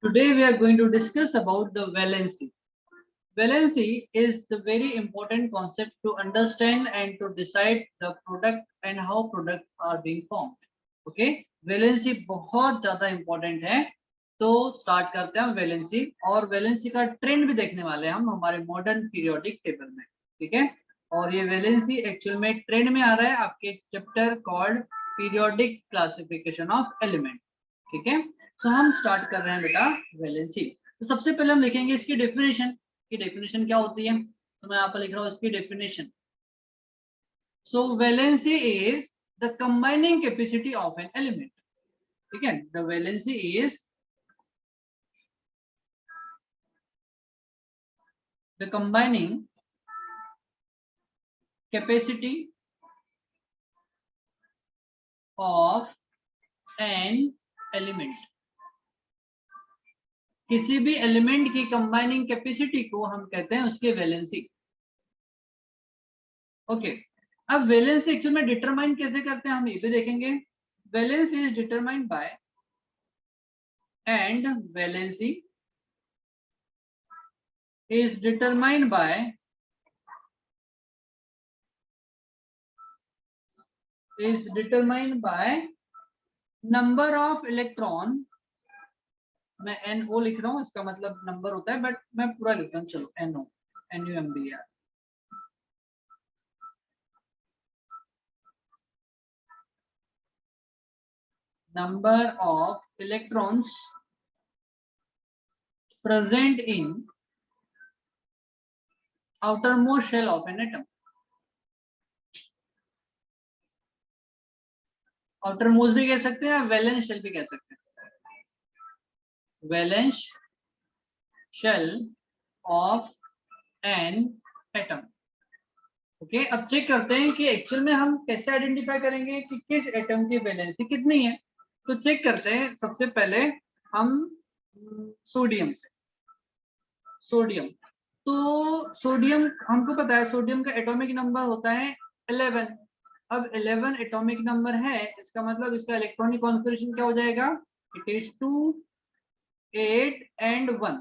Today we are going to discuss about the valency. Valency is the very important concept to understand and to decide the product and how products are being formed. Okay, valency बहुत ज्यादा important है. तो start करते हैं valency और valency का trend भी देखने वाले हैं हम हमारे modern periodic table में. ठीक है, और ये valency actual में trend में आ रहा है आपके chapter called periodic classification of element. ठीक है, सो हम स्टार्ट कर रहे हैं बेटा वैलेंसी. तो सबसे पहले हम देखेंगे इसकी डेफिनेशन. की डेफिनेशन क्या होती है, तो मैं यहाँ पर लिख रहा हूँ इसकी definition. So valency is the combining capacity of an element. ठीक है, the valency is the combining capacity of an element. किसी भी एलिमेंट की कंबाइनिंग कैपेसिटी को हम कहते हैं उसकी वैलेंसी. ओके, अब वैलेंसी एक्चुअल में डिटरमाइन कैसे करते हैं हम ये भी देखेंगे. Valency is determined bye and valency is determined by number of electron. मैं NO लिख रहा हूँ, इसका मतलब नंबर होता है, बट मैं पूरा लिखता हूँ. चलो NO, NUMBR. Number of electrons present in outermost shell of an atom. outermost भी कह सकते हैं, वैलेंस शेल भी कह सकते हैं. Valence shell of an atom. Okay, अब चेक करते हैं कि एक्चुअल में हम कैसे आइडेंटिफाई करेंगे कि किस एटम की वैलेंसी कितनी है. तो चेक करते हैं सबसे पहले हम सोडियम से. सोडियम, तो सोडियम हमको पता है सोडियम का एटॉमिक नंबर होता है 11. अब 11 एटॉमिक नंबर है, इसका मतलब इसका इलेक्ट्रॉनिक कॉन्फिगरेशन क्या हो जाएगा. It is 2 8 and 1.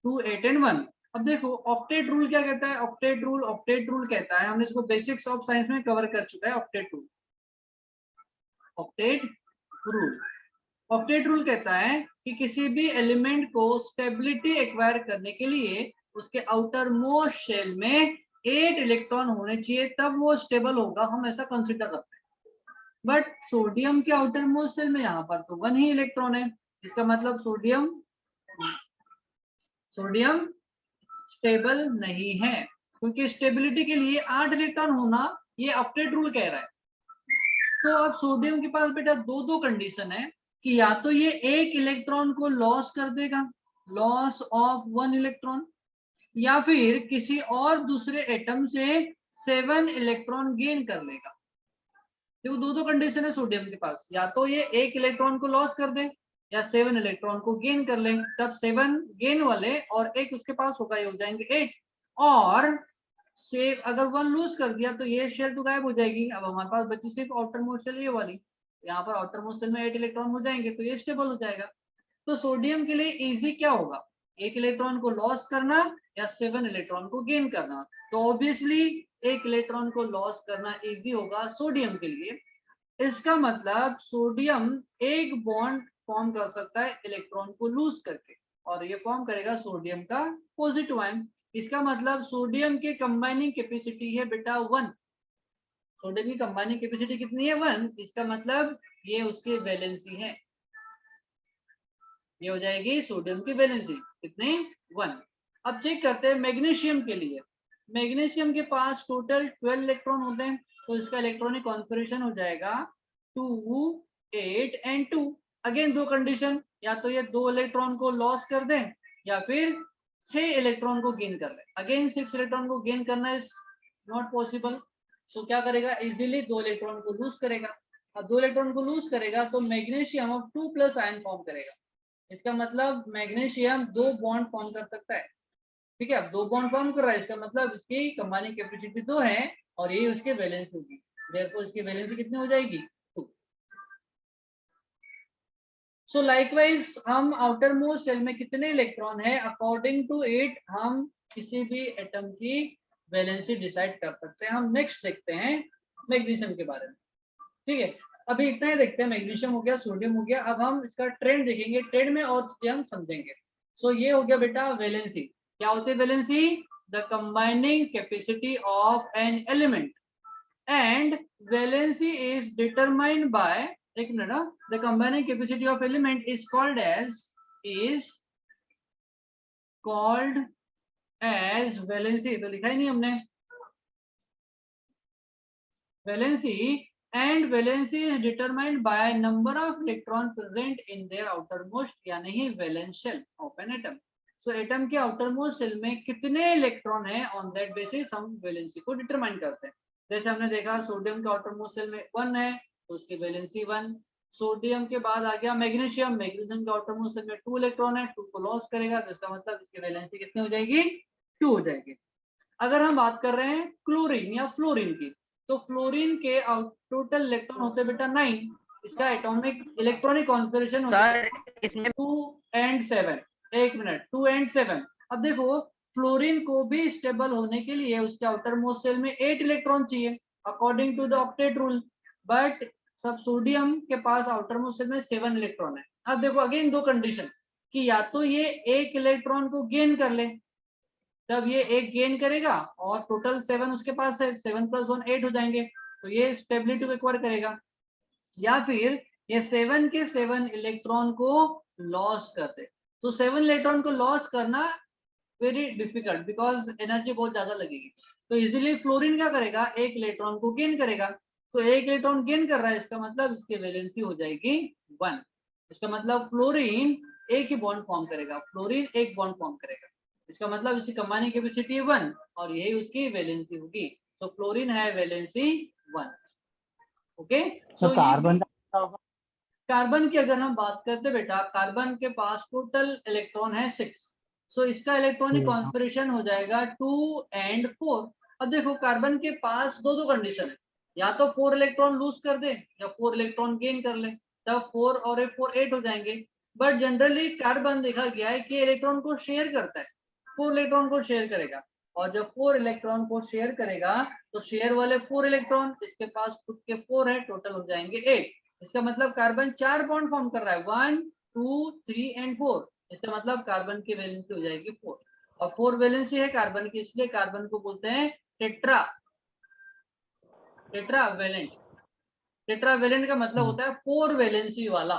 2 8 and 1. अब देखो ऑक्टेट रूल क्या कहता है. ऑक्टेट रूल कहता है, हमने इसको बेसिक्स ऑफ साइंस में कवर कर चुका है. ऑक्टेट रूल कहता है कि किसी भी एलिमेंट को स्टेबिलिटी एक्वायर करने के लिए उसके आउटर मोस्ट शेल में 8 इलेक्ट्रॉन होने चाहिए, तब वो स्टेबल होगा. हम ऐसा कंसिडर करते हैं. बट सोडियम के आउटर मोस्ट शेल में यहाँ पर तो 1 ही इलेक्ट्रॉन है. इसका मतलब सोडियम स्टेबल नहीं है, क्योंकि स्टेबिलिटी के लिए 8 इलेक्ट्रॉन होना ये ऑक्टेट रूल कह रहा है. तो अब सोडियम के पास बेटा दो कंडीशन है कि या तो ये 1 इलेक्ट्रॉन को लॉस कर देगा, लॉस ऑफ 1 इलेक्ट्रॉन, या फिर किसी और दूसरे एटम से 7 इलेक्ट्रॉन गेन कर लेगा. तो दो कंडीशन है सोडियम के पास, या तो ये 1 इलेक्ट्रॉन को लॉस कर दे या 7 इलेक्ट्रॉन को गेन कर ले. तब 7 गेन वाले और 1 उसके पास होगा, ये हो जाएंगे 8. और सेव अगर 1 लूज कर दिया तो ये शेल तो गायब हो जाएगी. अब हमारे पास बची सिर्फ आउटर मोस्ट शेल ये वाली. यहाँ पर आउटर मोस्ट शेल में 8 इलेक्ट्रॉन हो जाएंगे, तो ये स्टेबल हो जाएगा. तो सोडियम के लिए इजी क्या होगा, 1 इलेक्ट्रॉन को लॉस करना या 7 इलेक्ट्रॉन को गेन करना. तो ऑब्वियसली 1 इलेक्ट्रॉन को लॉस करना इजी होगा सोडियम के लिए. इसका मतलब सोडियम एक बॉन्ड फॉर्म कर सकता है इलेक्ट्रॉन को लूज करके, और ये फॉर्म करेगा सोडियम का पॉजिटिव आयन. इसका मतलब सोडियम की कंबाइनिंग कैपेसिटी है बेटा 1. सोडियम की कंबाइनिंग कैपेसिटी कितनी है 1. इसका मतलब ये उसकी वैलेंसी है, ये हो जाएगी सोडियम की वैलेंसी कितनी 1. अब चेक करते हैं मैग्नीशियम के लिए. मैग्नीशियम के पास टोटल 12 इलेक्ट्रॉन होते हैं, तो इसका इलेक्ट्रॉनिक कॉन्फिगरेशन हो जाएगा 2 8 and 2. अगेन दो कंडीशन, या तो ये 2 इलेक्ट्रॉन को लॉस कर दें या फिर 6 इलेक्ट्रॉन को गेन कर ले. अगेन 6 इलेक्ट्रॉन को गेन करना इज नॉट पॉसिबल. सो क्या करेगा, इजीली 2 इलेक्ट्रॉन को लूज करेगा. और 2 इलेक्ट्रॉन को लूज करेगा तो मैग्नीशियम ऑफ 2+ आयन फॉर्म करेगा. इसका मतलब मैग्नीशियम 2 बॉन्ड फॉर्म कर सकता है. ठीक है, अब 2 बॉन्ड फॉर्म कर रहा है, इसका मतलब इसकी कंबाइनिंग कैपेसिटी 2 है और ये उसके वैलेंस होगी. देयरफॉर इसकी वैलेंसी कितनी हो जाएगी 2. सो लाइकवाइज हम आउटर मोस्ट सेल में कितने इलेक्ट्रॉन है अकॉर्डिंग टू इट हम किसी भी एटम की वैलेंसी डिसाइड कर सकते हैं। हम नेक्स्ट देखते हैं मैग्नीशियम के बारे में। ठीक है, अभी इतना ही देखते हैं। मैग्नीशियम हो गया, सोडियम हो गया, अब हम इसका ट्रेंड देखेंगे, ट्रेंड में और चीजें हम समझेंगे। सो ये हो गया बेटा वैलेंसी। क्या होती है valency? The combining capacity of an element and valency is determined by, एक मिनट, the combining capacity of element is called as valency. तो लिखा ही नहीं हमने valency, and valency is determined by number of electron present in their outermost यानी ही valence shell of an atom। so atom के outermost shell में कितने electron है on that basis हम वैलेंसी को डिटरमाइन करते हैं। जैसे हमने देखा सोडियम के outermost shell में 1 है तो उसकी वैलेंसी 1। सोडियम के बाद आ गया मैग्नीशियम, मैग्नीशियम के outermost shell में 2 इलेक्ट्रॉन है, 2 को लॉस करेगा तो इसका मतलब इसकी वैलेंसी कितनी हो जाएगी? 2 हो जाएगी। अगर हम बात कर रहे हैं क्लोरीन या फ्लोरीन की, तो फ्लोरीन के टोटल इलेक्ट्रॉन होते हैं बेटा 9। इसका एटॉमिक इलेक्ट्रॉनिक कॉन्फ़िगरेशन होता है 2 and 7। एक मिनट, 2 and 7। अब देखो फ्लोरीन को भी स्टेबल होने के लिए उसके आउटर मोस्ट सेल में 8 इलेक्ट्रॉन चाहिए according to the octet rule, but सब सोडियम के पास आउटर मोस्ट सेल में 7 इलेक्ट्रॉन है। अब देखो अगेन दो कंडीशन कि या तो ये एक इलेक्ट्रॉन को गेन कर ले, तब ये एक गेन करेगा और टोटल 7 उसके पास है, 7 + 1 8 हो जाएंगे तो ये स्टेबिलिटी को एक्वायर करेगा, या फिर ये 7 के 7 इलेक्ट्रॉन को लॉस कर दे। तो 7 इलेक्ट्रॉन को लॉस करना वेरी डिफिकल्ट बिकॉज एनर्जी बहुत ज्यादा लगेगी। तो इजीली फ्लोरीन क्या करेगा? एक इलेक्ट्रॉन को गेन करेगा। तो एक इलेक्ट्रॉन गेन कर रहा है, इसका मतलब इसकी वैलेंसी हो जाएगी 1। इसका मतलब फ्लोरीन एक ही बॉन्ड फॉर्म करेगा, फ्लोरीन एक बॉन्ड फॉर्म करेगा, इसका मतलब इसकी कंबाइनिंग कैपेसिटी 1 और यही उसकी वैलेंसी होगी। तो फ्लोरीन है वैलेंसी 1। ओके, सो कार्बन की अगर हम बात करते बेटा, कार्बन के पास टोटल इलेक्ट्रॉन है 6। सो इसका इलेक्ट्रॉनिक कॉन्फ़िगरेशन हो जाएगा 2 and 4। अब देखो कार्बन के पास दो कंडीशन है, या तो 4 इलेक्ट्रॉन लूज कर दे या 4 इलेक्ट्रॉन गेन कर ले, तब 4 और 4 8 हो जाएंगे। बट जनरली कार्बन देखा गया है कि इलेक्ट्रॉन को शेयर करता है, 4 इलेक्ट्रॉन को शेयर करेगा, और जब 4 इलेक्ट्रॉन को शेयर करेगा तो शेयर वाले 4 इलेक्ट्रॉन इसके पास खुद के 4 है, टोटल हो जाएंगे 8। इसका मतलब कार्बन 4 बॉन्ड फॉर्म कर रहा है, 1 2 3 and 4। इसका मतलब कार्बन की वैलेंसी हो जाएगी 4 और 4 वैलेंसी है कार्बन की, इसलिए कार्बन को बोलते हैं टेट्रावैलेंट। टेट्रावैलेंट का मतलब होता है 4 वैलेंसी वाला।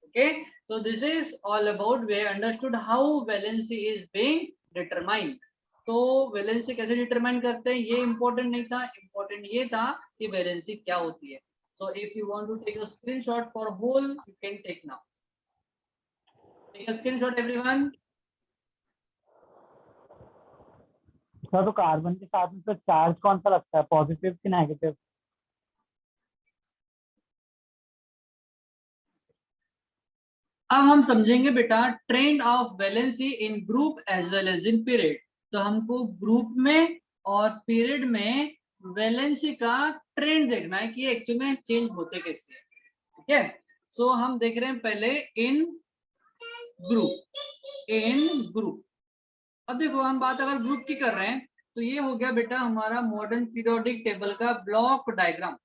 Okay, so this is all about we understood how valency is being determined। तो वैलेंसी कैसे डिटरमाइन करते हैं ये इंपॉर्टेंट नहीं था, इंपॉर्टेंट ये था कि वैलेंसी क्या होती है। so if you want to take a screenshot for whole you can take now, take a screenshot everyone। Sir तो कार्बन के साथ में तो चार्ज कौन सा लगता है, पॉजिटिव कि नेगेटिव? अब हम समझेंगे बेटा trend of valency in group as well as in period. तो हमको ग्रुप में और पीरियड में वैलेंसी का ट्रेंड देखना है कि एक्चुअली में चेंज होते कैसे। ठीक है, सो हम देख रहे हैं पहले इन ग्रुप। अब देखो हम बात अगर ग्रुप की कर रहे हैं तो ये हो गया बेटा हमारा मॉडर्न पीरियोडिक टेबल का ब्लॉक डायग्राम।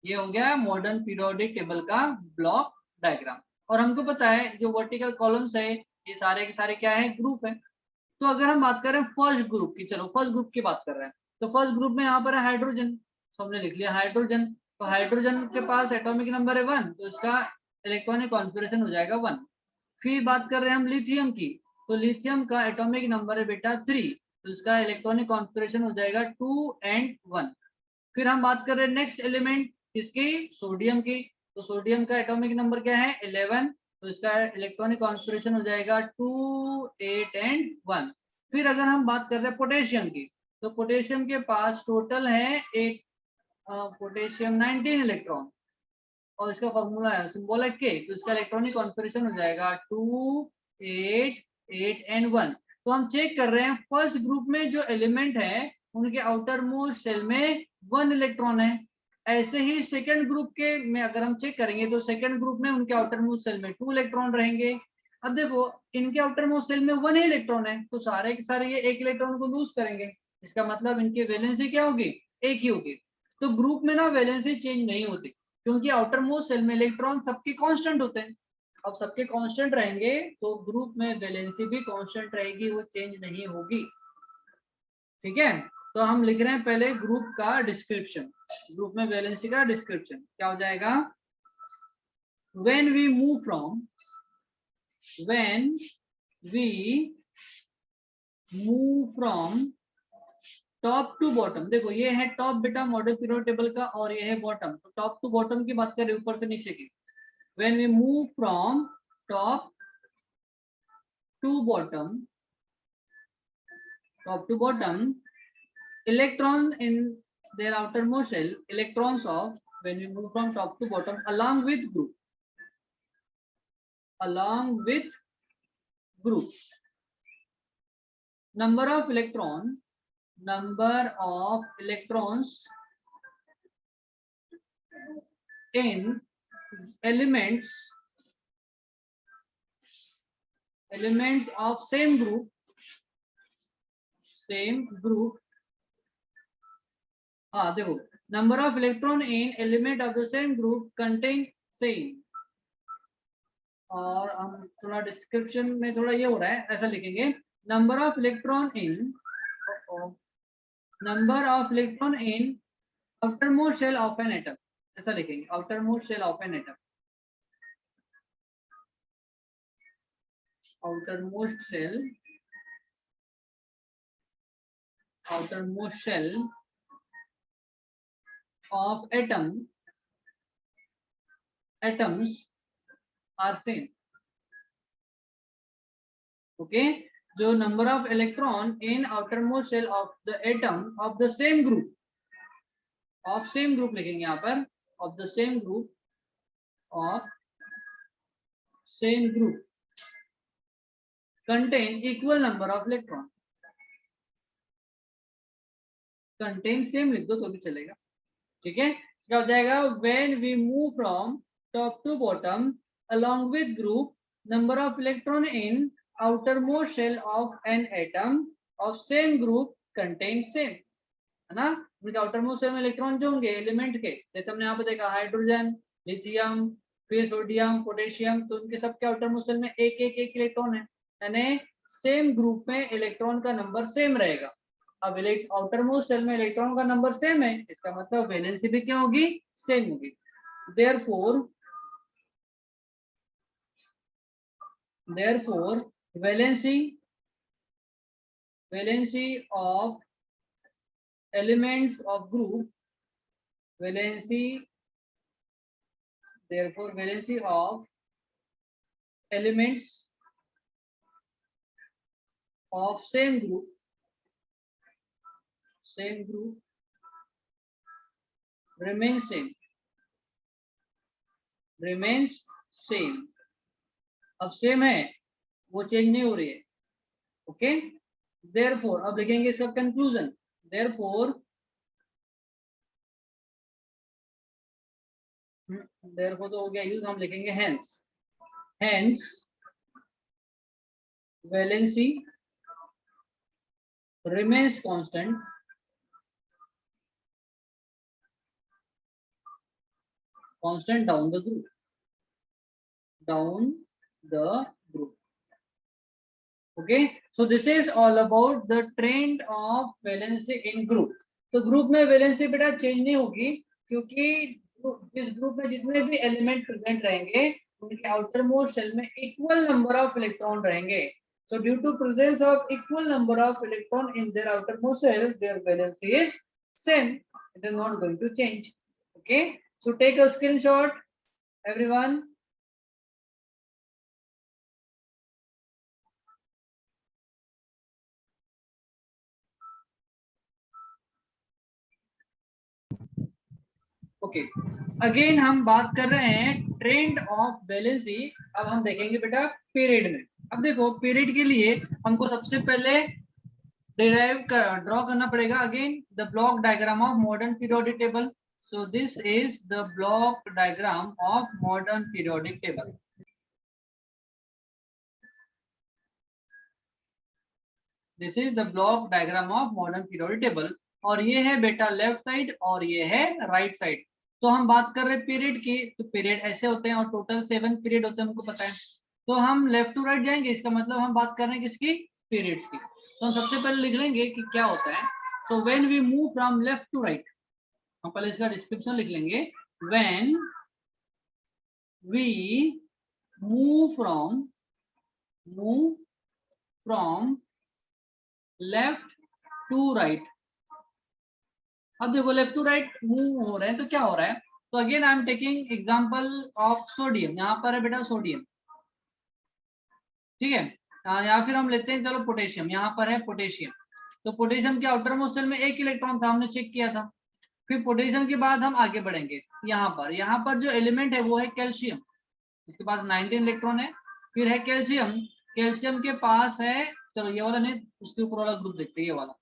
ये हो गया मॉडर्न पीरियोडिक टेबल का ब्लॉक डायग्राम। और हमको पता है जो वर्टिकल कॉलम्स है ये सारे के सारे क्या है? ग्रुप है। तो अगर हम बात करें फर्स्ट ग्रुप की, चलो फर्स्ट ग्रुप की बात कर रहे हैं, तो फर्स्ट ग्रुप में यहाँ पर है हाइड्रोजन। तो हमने लिख लिया हाइड्रोजन। तो हाइड्रोजन के पास एटॉमिक नंबर है 1, तो इसका इलेक्ट्रॉनिक कॉन्फ़िगरेशन हो जाएगा 1। फिर बात कर रहे हैं हम लिथियम की, तो लिथियम का एटॉमिक नंबर है बेटा 3, तो इसका इलेक्ट्रॉनिक कॉन्फ़िगरेशन हो जाएगा 2 and 1। फिर हम बात कर रहे हैं नेक्स्ट एलिमेंट किसकी? सोडियम की। तो सोडियम का एटॉमिक नंबर क्या है? 11, तो इसका इलेक्ट्रॉनिक कॉन्फ़िगरेशन हो जाएगा 2 8 and 1। फिर अगर हम बात कर रहे हैं पोटेशियम की, तो पोटेशियम के पास टोटल है 8 पोटेशियम 19 इलेक्ट्रॉन और इसका फॉर्मूला है सिंबल है के, तो इसका इलेक्ट्रॉनिक कॉन्फ़िगरेशन हो जाएगा 2 8 8 and 1। तो हम चेक कर रहे हैं फर्स्ट ग्रुप में जो एलिमेंट है उनके आउटर मोस्ट शेल में 1 इलेक्ट्रॉन है, ऐसे ही सेकंड ग्रुप के में अगर हम चेक करेंगे तो सेकंड ग्रुप में उनके आउटर मोस्ट सेल में 2 इलेक्ट्रॉन रहेंगे। अब देखो इनके आउटर मोस्ट सेल में 1 ही इलेक्ट्रॉन है, तो सारे के सारे ये 1 इलेक्ट्रॉन को लूज करेंगे, इसका मतलब इनकी वैलेंसी क्या होगी, एक ही होगी। तो ग्रुप में ना वैलेंसी चेंज नहीं होती, क्योंकि आउटर मोस्ट सेल में इलेक्ट्रॉन सबके कांस्टेंट होते हैं। अब सबके कांस्टेंट रहेंगे तो ग्रुप में वैलेंसी भी कांस्टेंट रहेगी, वो चेंज नहीं होगी। ठीक है, तो हम लिख रहे हैं पहले ग्रुप का डिस्क्रिप्शन, ग्रुप में वैलेंसी का डिस्क्रिप्शन क्या हो जाएगा, when we move from top to bottom, देखो ये है टॉप बेटा मॉडल पीरियोडिक टेबल का और ये है बॉटम, तो टॉप टू बॉटम की बात करें ऊपर से नीचे की। when we move from top to bottom, electrons in their outermost shell, electrons of, when we move from top to bottom along with group, number of electrons in elements of same group देखो number of electron in element of the same group contain same, और हम थोड़ा description में थोड़ा ये हो रहा है, ऐसा लिखेंगे number of electron in outermost shell of an atom, ऐसा लिखेंगे outermost shell of an atom, outermost shell of atoms are same. Okay, जो number of electron in outermost shell of the atom of the same group, लिखेंगे यहाँ पर, of the same group contain equal number of electron, contain same लिख दो तो भी चलेगा। ठीक है, क्या हो जाएगा, when we move from top to bottom along with group, number of electron in outermost shell of an atom of same group contain same, है ना। उनके outermost shell में इलेक्ट्रॉन जो होंगे एलिमेंट के, जैसे हमने यहाँ पे देखा हाइड्रोजन, लिथियम, फिर सोडियम, पोटेशियम, तो उनके सबके outermost shell में एक इलेक्ट्रॉन है, यानी सेम ग्रुप में इलेक्ट्रॉन का नंबर सेम रहेगा। अब आउटरमोस्ट सेल में इलेक्ट्रॉन का नंबर सेम है, इसका मतलब वैलेंसी भी क्या होगी, सेम होगी। therefore valency of elements of group, therefore valency of elements of same group remains same, अब सेम है, वो चेंज नहीं हो रही है। ओके, therefore अब लिखेंगे इसका कंक्लूजन, therefore तो हो गया यूज, हम लिखेंगे hence valency remains constant down the group. Okay, so this is all about the trend of valency in group. तो ग्रुप में वैलेंसी बेटा चेंज नहीं होगी, क्योंकि इस ग्रुप में जितने भी एलिमेंट प्रेजेंट रहेंगे उनके आउटर मोस्ट शेल में इक्वल नंबर ऑफ इलेक्ट्रॉन रहेंगे। So due to presence of equal number of electron in their outermost shell, their valency is same. It is not going to change. Okay, so take a screenshot, everyone. Okay, again हम बात कर रहे हैं trend of valency. अब हम देखेंगे बेटा period में। अब देखो पीरियड के लिए हमको सबसे पहले ड्रॉ करना पड़ेगा again the block diagram of modern periodic table. So this is the block diagram of modern periodic table. This is the block diagram of modern periodic table. और ये है बेटा लेफ्ट साइड और ये है राइट साइड. तो हम बात कर रहे हैं पीरियड की, तो पीरियड ऐसे होते हैं और टोटल 7 पीरियड होते हैं, हमको पता है. तो हम लेफ्ट टू राइट जाएंगे, इसका मतलब हम बात कर रहे हैं किसकी, पीरियड्स की. तो हम सबसे पहले लिख लेंगे कि क्या होता है. So when we move from left to right, हम पहले इसका डिस्क्रिप्शन लिख लेंगे. When we move from left to right. अब देखो लेफ्ट टू राइट मूव हो रहे हैं तो क्या हो रहा है. तो again I am taking example of sodium. यहाँ पर है बेटा सोडियम, ठीक है. या फिर हम लेते हैं चलो पोटेशियम. यहाँ पर है पोटेशियम. तो पोटेशियम के आउटर मोस्ट शेल में 1 इलेक्ट्रॉन था, हमने चेक किया था. फिर पोटेशियम के बाद हम आगे बढ़ेंगे. यहाँ पर जो एलिमेंट है वो है कैल्शियम, इसके पास 19 इलेक्ट्रॉन है. फिर है कैल्शियम, कैल्शियम के पास है, चलो ये वाला नहीं, उसके ऊपर वाला ग्रुप देखते हैं, ये वाला.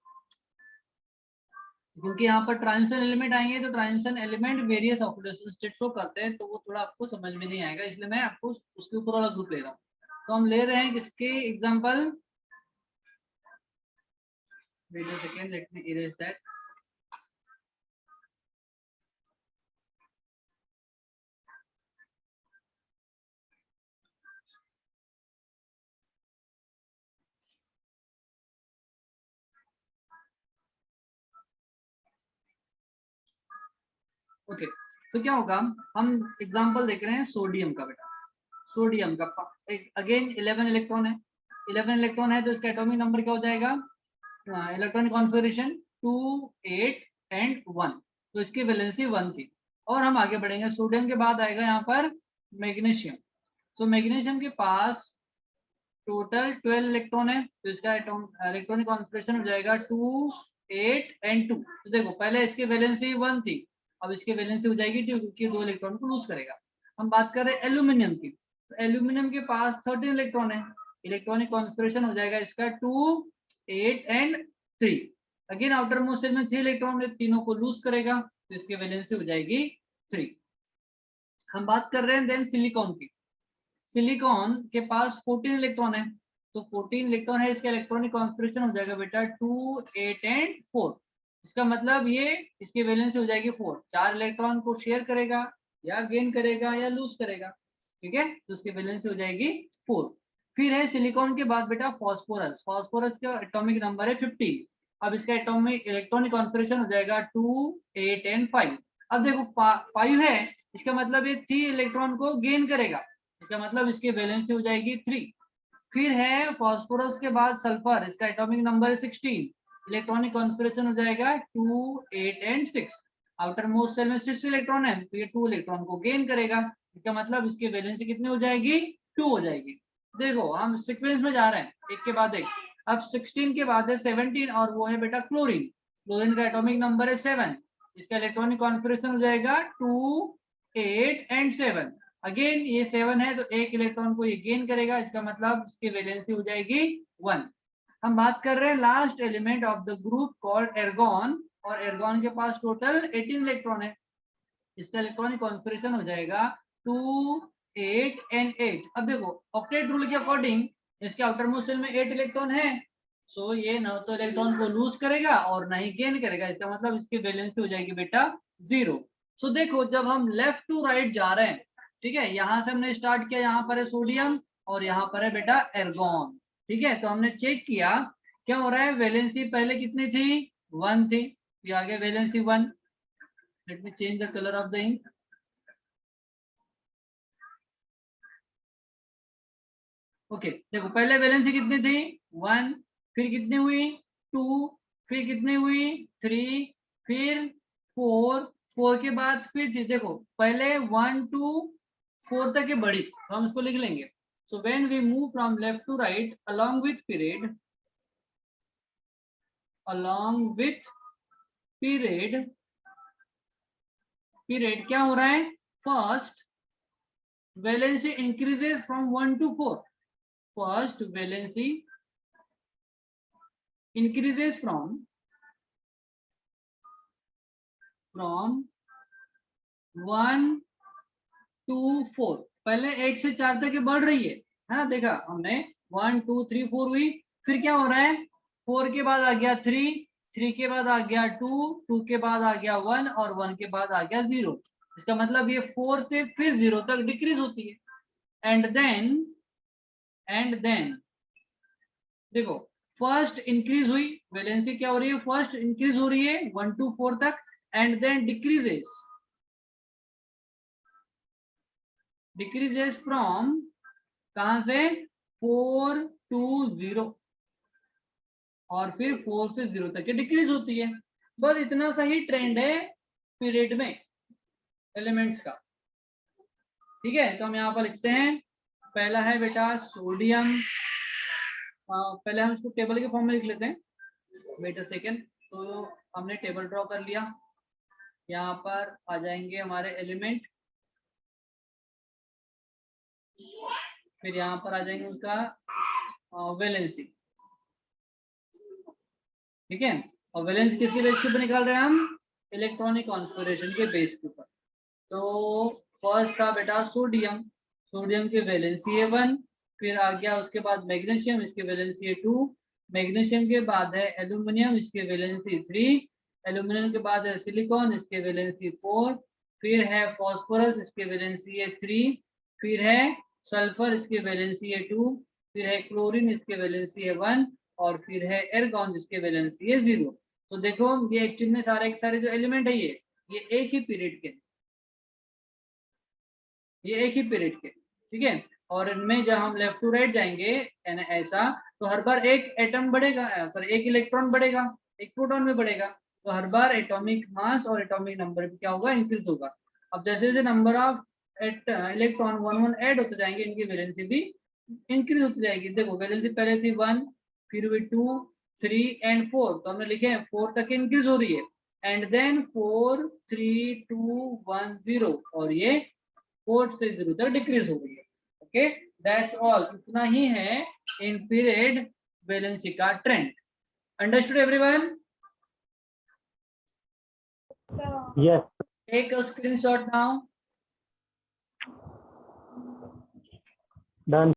क्योंकि यहाँ पर ट्रांजिशन एलिमेंट आएंगे तो transition element various oxidation state show करते हैं, तो वो थोड़ा आपको समझ में नहीं आएगा, इसलिए मैं आपको उसके ऊपर वाला ग्रुप ले रहा हूँ. तो हम ले रहे हैं किसके example, wait a second, let me erase that. Okay, तो क्या होगा, हम एग्जांपल देख रहे हैं सोडियम का. बेटा सोडियम का अगेन 11 इलेक्ट्रॉन है. 11 इलेक्ट्रॉन है तो इसका एटॉमिक नंबर क्या हो जाएगा, इलेक्ट्रॉनिक कॉन्फ़िगरेशन 2, 8 एंड 1. तो इसकी वैलेंसी 1 थी. और हम आगे बढ़ेंगे, सोडियम के बाद आएगा यहाँ पर मैग्नीशियम. सो मैग्नीशियम के पास टोटल 12 इलेक्ट्रॉन है, तो इसका इलेक्ट्रॉनिक कॉन्फ़िगरेशन हो जाएगा 2, 8 एंड 2. तो देखो पहले इसकी वैलेंसी 1 थी, अब इसकी वैलेंसी हो जाएगी 2 क्योंकि 2 इलेक्ट्रॉन को लूज करेगा. हम बात कर रहे हैं एल्यूमिनियम की. तो एल्यूमिनियम के पास 13 इलेक्ट्रॉन है, इलेक्ट्रॉनिक कॉन्फ़िगरेशन हो जाएगा इसका 2, 8 and 3. Again outermost shell में 3 इलेक्ट्रॉन है, तीनों को लूज करेगा, तो इसकी वैलेंसी हो जाएगी 3. हम बात कर रहे हैं देन सिलिकॉन की. सिलिकॉन के पास 14 इलेक्ट्रॉन है, तो 14 इलेक्ट्रॉन है, इसका इलेक्ट्रॉनिक कॉन्फ़िगरेशन हो जाएगा बेटा 2, 8 एंड 4. इसका मतलब ये इसकी वैलेंसी हो जाएगी 4. 4 इलेक्ट्रॉन को शेयर करेगा या गेन करेगा या लूज करेगा, ठीक है. तो उसकी वैलेंसी हो जाएगी 4. फिर है सिलिकॉन के बाद बेटा फास्फोरस. फास्फोरस का एटॉमिक नंबर है 15. अब इसका एटॉमिक इलेक्ट्रॉनिक कॉन्फ़िगरेशन हो जाएगा 2, 8 एंड 5. अब देखो 5 है, इसका मतलब ये 3 इलेक्ट्रॉन को गेन करेगा, इसका मतलब इसकी वैलेंसी हो जाएगी 3. फिर है फास्फोरस के बाद सल्फर, इसका एटॉमिक नंबर है 16. इलेक्ट्रॉनिक कॉन्फ़िगरेशन हो जाएगा 2, 8 एंड 6. आउटर मोस्ट शेल में 6 इलेक्ट्रॉन है, तो ये 2 इलेक्ट्रॉन को गेन करेगा, इसका मतलब इसकी वैलेंसी कितनी हो जाएगी, 2 हो जाएगी. देखो हम सीक्वेंस में जा रहे हैं एक के बाद एक. अब 16 के बाद है 17 और वो है बेटा क्लोरीन. क्लोरीन का एटॉमिक नंबर है 7. इसका इलेक्ट्रॉनिक कॉन्फ़िगरेशन हो जाएगा 2, 8 एंड 7. अगेन ये 7 है तो एक इलेक्ट्रॉन को ये गेन करेगा, इसका मतलब इसकी वैलेंसी हो जाएगी 1. हम बात कर रहे हैं last element of the group called argon, और एर्गॉन के पास टोटल 18 इलेक्ट्रॉन है. इसका इलेक्ट्रॉनिक कॉन्फ़िगरेशन हो जाएगा 2, 8 एंड 8. अब देखो ऑक्टेट रूल के अकॉर्डिंग इसके आउटर मोस्ट शेल में 8 इलेक्ट्रॉन है, सो ये ना तो इलेक्ट्रॉन को लूज करेगा और ना ही गेन करेगा, इसका मतलब इसकी वैलेंसी हो जाएगी बेटा 0. सो देखो जब हम लेफ्ट टू राइट जा रहे हैं, ठीक है, यहाँ से हमने स्टार्ट किया, यहाँ पर है सोडियम और यहाँ पर है बेटा एर्गॉन, ठीक है. तो हमने चेक किया क्या हो रहा है, वैलेंसी पहले कितनी थी, 1 थी, फिर आगे valency 1. Let me change the colour of the ink. Okay देखो पहले वैलेंसी कितनी थी, 1. फिर कितनी हुई, 2. फिर कितनी हुई, 3. फिर 4. 4 के बाद फिर देखो पहले 1 to 4 तक ये बढ़ी, तो हम इसको लिख लेंगे. So when we move from left to right along with period, period क्या हो रहा है, first valency increases from 1 to 4. First valency increases from 1 2 4, पहले 1 से 4 तक ये बढ़ रही है ना, देखा हमने 1 2 3 4 हुई, फिर क्या हो रहा है 4 के बाद आ गया 3, 3 के बाद आ गया 2, 2 के बाद आ गया 1 और 1 के बाद आ गया 0। इसका मतलब ये 4 से फिर 0 तक डिक्रीज होती है। एंड देन देखो फर्स्ट इंक्रीज हुई, वैलेंसी क्या हो रही है, फर्स्ट इंक्रीज हो रही है 1 to 4 तक, एंड देन डिक्रीजेस फ्रॉम कहां से 4 to 0 और फिर 4 से 0 तक ये डिक्रीज होती है। बस इतना सा ही ट्रेंड है पीरियड में एलिमेंट्स का। ठीक है, तो हम यहाँ पर लिखते हैं पहला है बेटा सोडियम, पहले हम इसको टेबल के फॉर्म में लिख लेते हैं, वेट अ सेकेंड। तो हमने टेबल ड्रॉ कर लिया, यहाँ पर आ जाएंगे हमारे एलिमेंट, फिर यहाँ पर आ जाएंगे उसका वैलेंसी। ठीक है, और वैलेंस किसके बेस के ऊपर निकाल रहे हैं हम, इलेक्ट्रॉनिक कॉन्फ़िगरेशन के बेस के ऊपर। तो फर्स्ट था बेटा सोडियम, सोडियम की वैलेंसी है 1, फिर आ गया उसके बाद मैग्नीशियम, इसकी वैलेंसी है 2, मैग्नीशियम के बाद है एल्यूमिनियम, इसकी वैलेंसी 3, एल्यूमिनियम के बाद है सिलिकॉन, इसकी वैलेंसी 4, फिर है फॉस्फोरस, इसकी वैलेंसी है 3, फिर है सल्फर, इसकी वैलेंसी है 2, फिर है क्लोरीन, इसकी वैलेंसी है 1, और फिर है एर्गॉन, जिसकी वैलेंसी है 0। तो देखो ये एक्चुअली में सारे जो एलिमेंट है ये एक ही पीरियड के, ये एक ही पीरियड के। ठीक है, और इनमें जब हम लेफ्ट टू राइट जाएंगे यानी ऐसा, तो हर बार एक एटम बढ़ेगा, सॉरी एक इलेक्ट्रॉन बढ़ेगा, एक प्रोटॉन में बढ़ेगा, तो हर बार एटॉमिक मास और एटॉमिक नंबर भी क्या होगा, इंक्रीज होगा। अब जैसे जैसे नंबर ऑफ इलेक्ट्रॉन 1 1 ऐड होते जाएंगे, इनकी वैलेंसी भी इंक्रीज होती जाएगी। देखो वैलेंसी पहले थी 1, फिर हुई 2 3 एंड 4, तो हमने लिखे हैं 4 तक इंक्रीज हो रही है, एंड देन 4 3 2 1 0, और ये 4 से 0 तक डिक्रीज हो गई है। ओके, दैट्स ऑल, इतना ही है इन पीरियड वैलेंसी का trend. Understood everyone? Yes. Take a screenshot now. Done.